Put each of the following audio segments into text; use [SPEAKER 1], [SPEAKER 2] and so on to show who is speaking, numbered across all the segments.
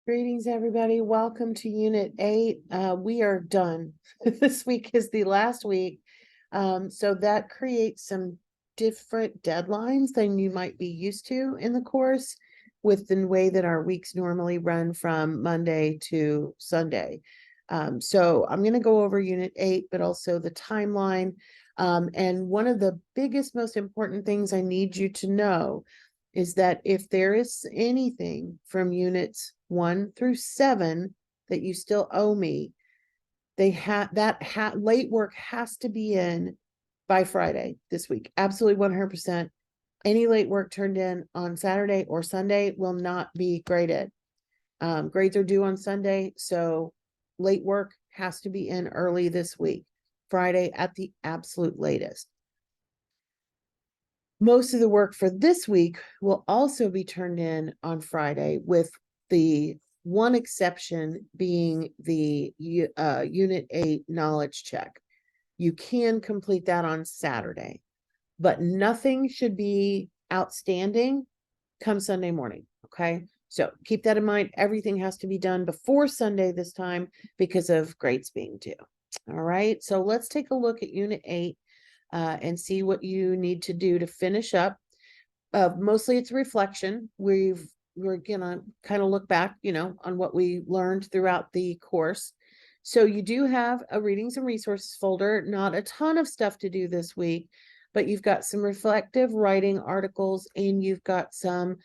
[SPEAKER 1] Greetings, everybody. Welcome to Unit 8. We are done. This week is the last week. So that creates some different deadlines than you might be used to in the course with the way that our weeks normally run from Monday to Sunday. So I'm going to go over Unit 8, but also the timeline. And one of the biggest, most important things I need you to know is that if there is anything from units 1 through 7 that you still owe me, late work has to be in by Friday this week. Absolutely 100%. Any late work turned in on Saturday or Sunday will not be graded. Grades are due on Sunday, so late work has to be in early this week, Friday at the absolute latest. Most of the work for this week will also be turned in on Friday, with the one exception being the Unit 8 knowledge check. You can complete that on Saturday, but nothing should be outstanding come Sunday morning, okay? So keep that in mind. Everything has to be done before Sunday this time because of grades being due. All right, so let's take a look at Unit 8. And see what you need to do to finish up. Mostly it's reflection. We're gonna kind of look back, on what we learned throughout the course. So you do have a readings and resources folder, not a ton of stuff to do this week, but you've got some reflective writing articles, and you've got some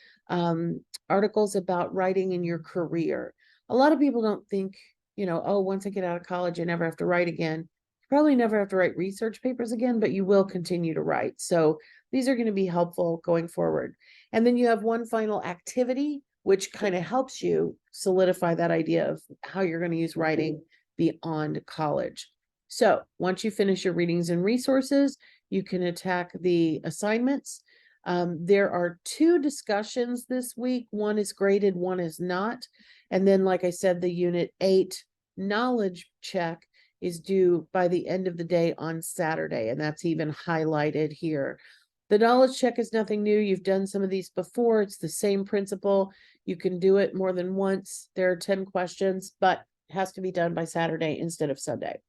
[SPEAKER 1] articles about writing in your career. A lot of people don't think, oh, once I get out of college, I never have to write again. Probably never have to write research papers again, but you will continue to write. So these are going to be helpful going forward. And then you have one final activity, which kind of helps you solidify that idea of how you're going to use writing beyond college. So once you finish your readings and resources, you can attack the assignments. There are 2 discussions this week. One is graded, one is not. And then, like I said, the Unit 8 knowledge check is due by the end of the day on Saturday, and that's even highlighted here. The knowledge check is nothing new. You've done some of these before. It's the same principle. You can do it more than once. There are 10 questions, but it has to be done by Saturday instead of Sunday.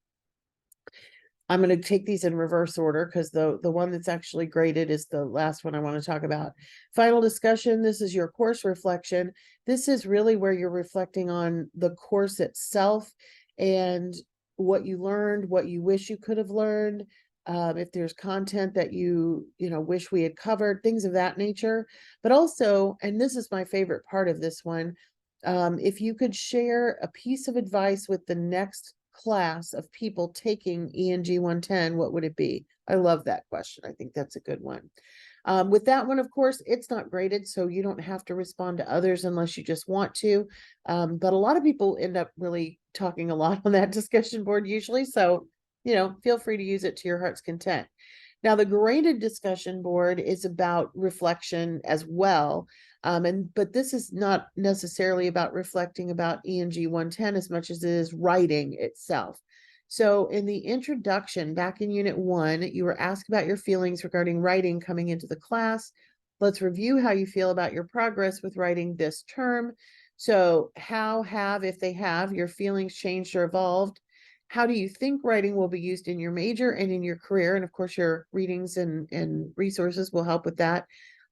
[SPEAKER 1] I'm going to take these in reverse order because the one that's actually graded is the last one I want to talk about. Final discussion. This is your course reflection. This is really where you're reflecting on the course itself and what you learned, what you wish you could have learned, if there's content that you wish we had covered, things of that nature. But also, and this is my favorite part of this one, if you could share a piece of advice with the next class of people taking ENG110, what would it be? I love that question. I think that's a good one. With that one, of course, it's not graded, so you don't have to respond to others unless you just want to. But a lot of people end up really talking a lot on that discussion board usually. So, feel free to use it to your heart's content. Now, the graded discussion board is about reflection as well. But this is not necessarily about reflecting about ENG110 as much as it is writing itself. So in the introduction, back in Unit 1, you were asked about your feelings regarding writing coming into the class. Let's review how you feel about your progress with writing this term. So how have, if they have, your feelings changed or evolved? How do you think writing will be used in your major and in your career? And of course, your readings and resources will help with that.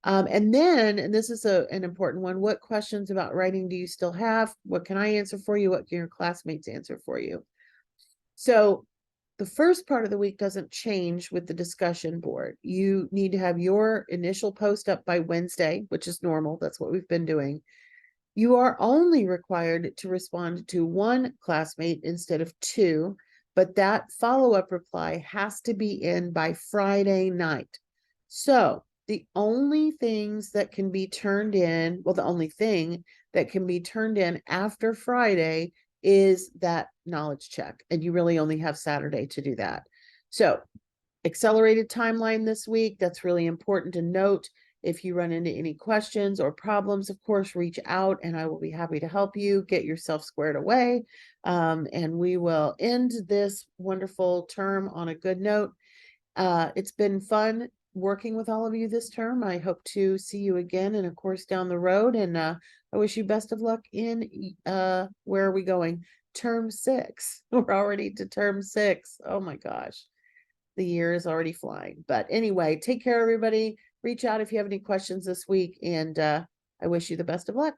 [SPEAKER 1] And then, and this is an important one, what questions about writing do you still have? What can I answer for you? What can your classmates answer for you? So the first part of the week doesn't change with the discussion board. You need to have your initial post up by Wednesday, which is normal. That's what we've been doing. You are only required to respond to 1 classmate instead of 2, but that follow-up reply has to be in by Friday night. So the only things that can be turned in, well, the only thing that can be turned in after Friday is that knowledge check, and you really only have Saturday to do that. So accelerated timeline this week, that's really important to note. If you run into any questions or problems, of course, reach out and I will be happy to help you get yourself squared away. And we will end this wonderful term on a good note. It's been fun working with all of you this term. I hope to see you again in a course down the road, and I wish you best of luck in, where are we going? Term 6. We're already to term 6. Oh my gosh. The year is already flying. But anyway, take care, everybody. Reach out if you have any questions this week, and I wish you the best of luck.